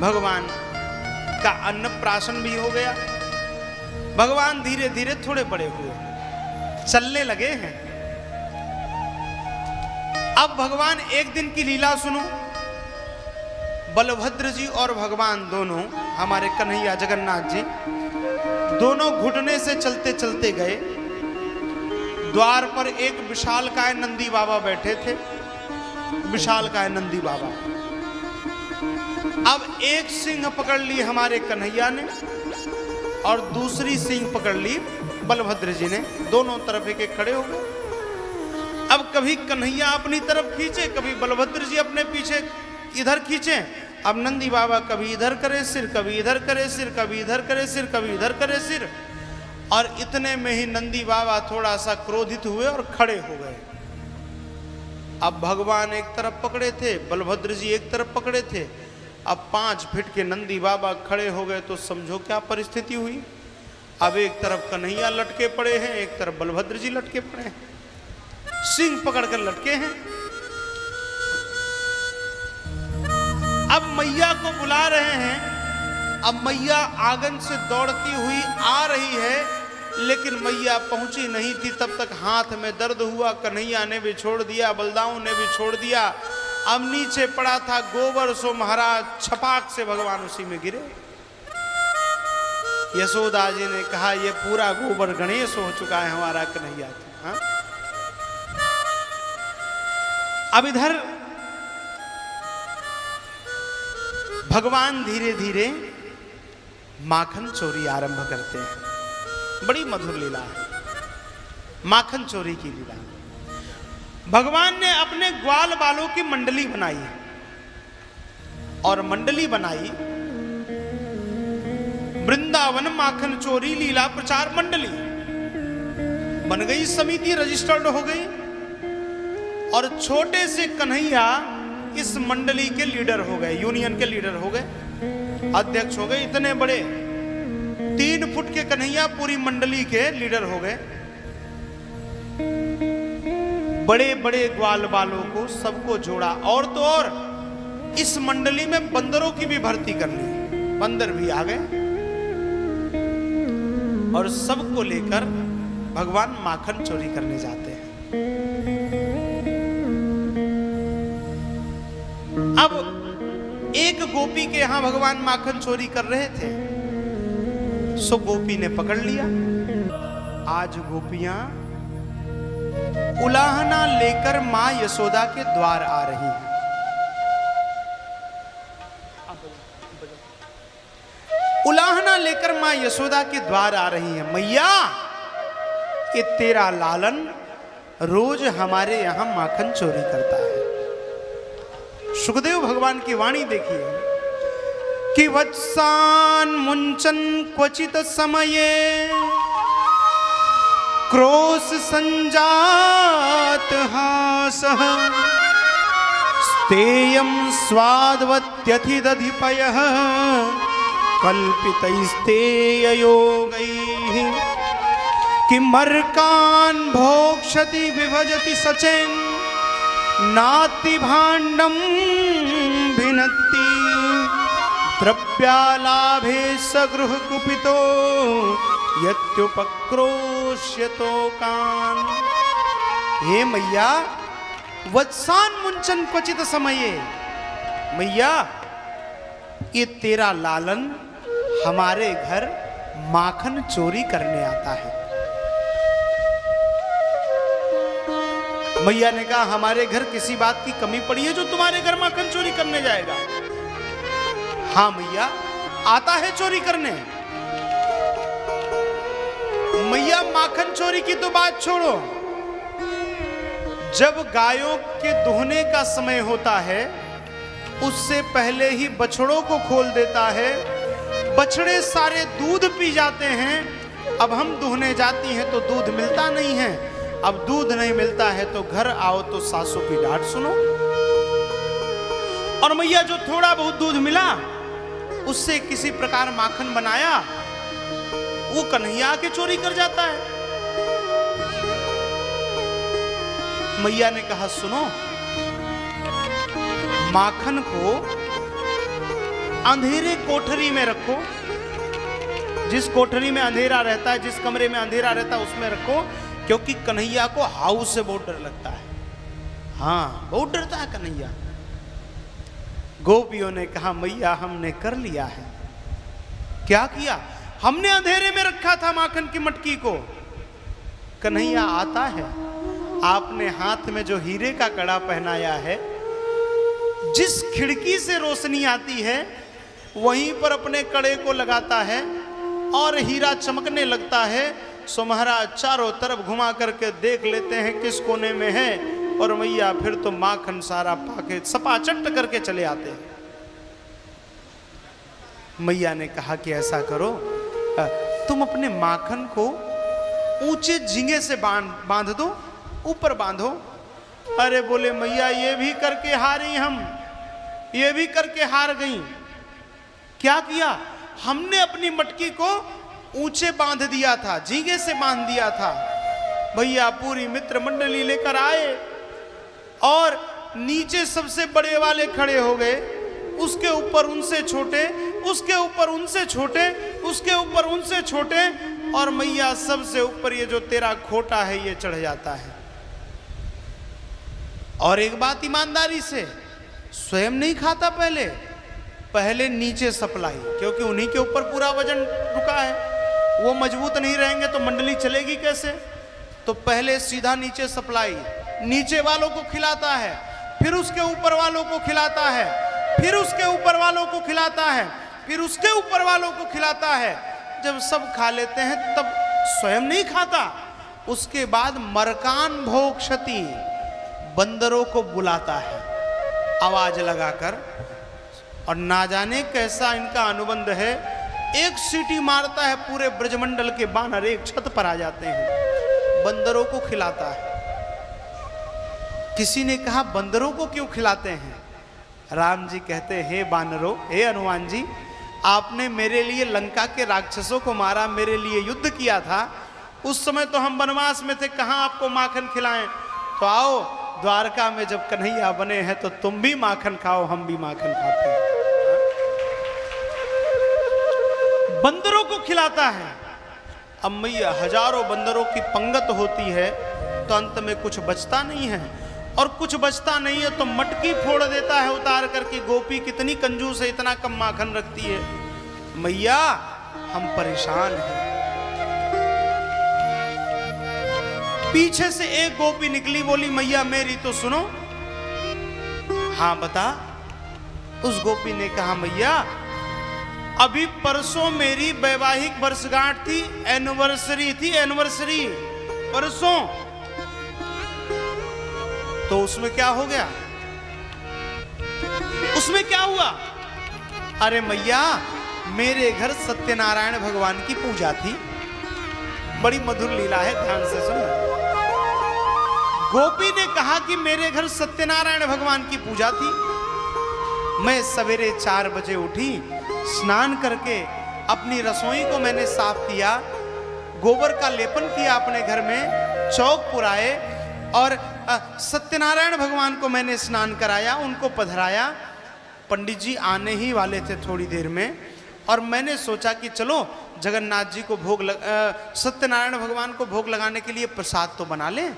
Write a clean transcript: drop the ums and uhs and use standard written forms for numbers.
भगवान का अन्नप्राशन भी हो गया। भगवान धीरे धीरे थोड़े बड़े हुए, चलने लगे हैं। अब भगवान एक दिन की लीला सुनो। बलभद्र जी और भगवान दोनों, हमारे कन्हैया जगन्नाथ जी, दोनों घुटने से चलते चलते गए। द्वार पर एक विशालकाय नंदी बाबा बैठे थे, विशालकाय नंदी बाबा। अब एक सिंह पकड़ ली हमारे कन्हैया ने और दूसरी सिंह पकड़ ली बलभद्र जी ने। दोनों तरफ एक एक खड़े हो गए। अब कभी कन्हैया अपनी तरफ खींचे, कभी बलभद्र जी अपने पीछे इधर खींचे। अब नंदी बाबा कभी इधर करे सिर, कभी इधर करे सिर, कभी इधर करे सिर, कभी इधर करे सिर। और इतने में ही नंदी बाबा थोड़ा सा क्रोधित हुए और खड़े हो गए। अब भगवान एक तरफ पकड़े थे, बलभद्र जी एक तरफ पकड़े थे। अब 5 फीट के नंदी बाबा खड़े हो गए तो समझो क्या परिस्थिति हुई। अब एक तरफ कन्हैया लटके पड़े हैं, एक तरफ बलभद्र जी लटके पड़े हैं, सिंह पकड़कर लटके हैं। अब मैया को बुला रहे हैं। अब मैया आंगन से दौड़ती हुई आ रही है, लेकिन मैया पहुंची नहीं थी। तब तक हाथ में दर्द हुआ, कन्हैया ने भी छोड़ दिया, बलदाऊ ने भी छोड़ दिया। अब नीचे पड़ा था गोबर, सो महाराज छपाक से भगवान उसी में गिरे। यशोदा जी ने कहा ये पूरा गोबर गणेश हो चुका है हमारा कन्हैया। हाँ? अब इधर भगवान धीरे धीरे माखन चोरी आरंभ करते हैं। बड़ी मधुर लीला है माखन चोरी की लीला। भगवान ने अपने ग्वाल बालों की मंडली बनाई और मंडली बनाई वृंदावन माखन चोरी लीला प्रचार मंडली बन गई। समिति रजिस्टर्ड हो गई और छोटे से कन्हैया इस मंडली के लीडर हो गए, यूनियन के लीडर हो गए, अध्यक्ष हो गए। इतने बड़े 3 फुट के कन्हैया पूरी मंडली के लीडर हो गए। बड़े बड़े ग्वाल बालों को सबको जोड़ा और तो और इस मंडली में बंदरों की भी भर्ती कर ली। बंदर भी आ गए और सबको लेकर भगवान माखन चोरी करने जाते हैं। अब एक गोपी के यहां भगवान माखन चोरी कर रहे थे, सो गोपी ने पकड़ लिया। आज गोपियां उलाहना लेकर मां यशोदा के द्वार आ रही हैं। उलाहना लेकर मां यशोदा के द्वार आ रही है। मैया, ये तेरा लालन रोज हमारे यहां माखन चोरी करता है। सुखदेव भगवान की वाणी देखिए कि वत्सान मुंचन क्वचित समये क्रोश संजात हासः स्तेयं स्वाद्वत्यधिदधिपयः कल्पितैस्तेययोगैः किमर्कान् भोक्षति विभजति सचेन नाति भाण्डं भिनत्ति द्रव्यालाभे सगृह कुपितो यत्युपक्रोश्यतो कान। हे मैया, वत्सान मुंचन क्वचित समये, मैया ये तेरा लालन हमारे घर माखन चोरी करने आता है। मैया ने कहा हमारे घर किसी बात की कमी पड़ी है जो तुम्हारे घर माखन चोरी करने जाएगा? हाँ मैया, आता है चोरी करने। मैया माखन चोरी की तो बात छोड़ो, जब गायों के दुहने का समय होता है उससे पहले ही बछड़ों को खोल देता है। बछड़े सारे दूध पी जाते हैं। अब हम दुहने जाती हैं तो दूध मिलता नहीं है। अब दूध नहीं मिलता है तो घर आओ तो सासू की डांट सुनो। और मैया जो थोड़ा बहुत दूध मिला उससे किसी प्रकार माखन बनाया, वो कन्हैया के चोरी कर जाता है। मैया ने कहा सुनो, माखन को अंधेरे कोठरी में रखो, जिस कोठरी में अंधेरा रहता है, जिस कमरे में अंधेरा रहता है उसमें रखो, क्योंकि कन्हैया को हाउस से बहुत डर लगता है। हाँ, बहुत डरता है कन्हैया। गोपियों ने कहा मैया हमने कर लिया है। क्या किया? हमने अंधेरे में रखा था माखन की मटकी को। कन्हैया आता है, आपने हाथ में जो हीरे का कड़ा पहनाया है, जिस खिड़की से रोशनी आती है वहीं पर अपने कड़े को लगाता है और हीरा चमकने लगता है। सो महाराज चारों तरफ घुमा करके देख लेते हैं किस कोने में है, और मैया फिर तो माखन सारा पाके सपाचट करके चले आते हैं। मैया ने कहा कि ऐसा करो, तुम अपने माखन को ऊंचे झींगे से बांध दो, ऊपर बांधो। अरे बोले मैया ये भी करके हारी हम, ये भी करके हार गई। क्या किया? हमने अपनी मटकी को ऊंचे बांध दिया था, झींगे से बांध दिया था। भैया पूरी मित्र मंडली लेकर आए और नीचे सबसे बड़े वाले खड़े हो गए, उसके ऊपर उनसे छोटे, उसके ऊपर उनसे छोटे, उसके ऊपर उनसे छोटे, और मैया सबसे ऊपर ये जो तेरा खोटा है ये चढ़ जाता है। और एक बात ईमानदारी से, स्वयं नहीं खाता पहले नीचे सप्लाई, क्योंकि उन्हीं के ऊपर पूरा वजन रुका है। वो मजबूत नहीं रहेंगे तो मंडली चलेगी कैसे? तो पहले सीधा नीचे सप्लाई, नीचे वालों को खिलाता है, फिर उसके ऊपर वालों को खिलाता है, फिर उसके ऊपर वालों को खिलाता है, फिर उसके ऊपर वालों को खिलाता है। जब सब खा लेते हैं तब स्वयं नहीं खाता। उसके बाद मरकान भोक्षति, बंदरों को बुलाता है आवाज लगाकर, और ना जाने कैसा इनका अनुबंध है। एक सीटी मारता है, पूरे ब्रजमंडल के बानर एक छत पर आ जाते हैं, बंदरों को खिलाता है। किसी ने कहा बंदरों को क्यों खिलाते हैं? राम जी कहते हैं, हे बानरों, हे हनुमान जी, आपने मेरे लिए लंका के राक्षसों को मारा, मेरे लिए युद्ध किया था। उस समय तो हम वनवास में थे, कहां आपको माखन खिलाएं। तो आओ द्वारका में जब कन्हैया बने हैं तो तुम भी माखन खाओ, हम भी माखन खाते हैं। बंदरों को खिलाता है। अब मैया हजारों बंदरों की पंगत होती है तो अंत में कुछ बचता नहीं है, और कुछ बचता नहीं है तो मटकी फोड़ देता है उतार करके। गोपी कितनी कंजूस है, इतना कम माखन रखती है। मैया हम परेशान हैं। पीछे से एक गोपी निकली, बोली मैया मेरी तो सुनो। हाँ बता। उस गोपी ने कहा मैया अभी परसों मेरी वैवाहिक वर्षगांठ थी, एनिवर्सरी थी, एनिवर्सरी परसों। तो उसमें क्या हो गया? उसमें क्या हुआ? अरे मैया मेरे घर सत्यनारायण भगवान की पूजा थी। बड़ी मधुर लीला है, ध्यान से सुन। गोपी ने कहा कि मेरे घर सत्यनारायण भगवान की पूजा थी। मैं सवेरे 4 बजे उठी, स्नान करके अपनी रसोई को मैंने साफ किया, गोबर का लेपन किया अपने घर में, चौक पुराए, और सत्यनारायण भगवान को मैंने स्नान कराया, उनको पधराया। पंडित जी आने ही वाले थे थोड़ी देर में, और मैंने सोचा कि चलो जगन्नाथ जी को सत्यनारायण भगवान को भोग लगाने के लिए प्रसाद तो बना लें।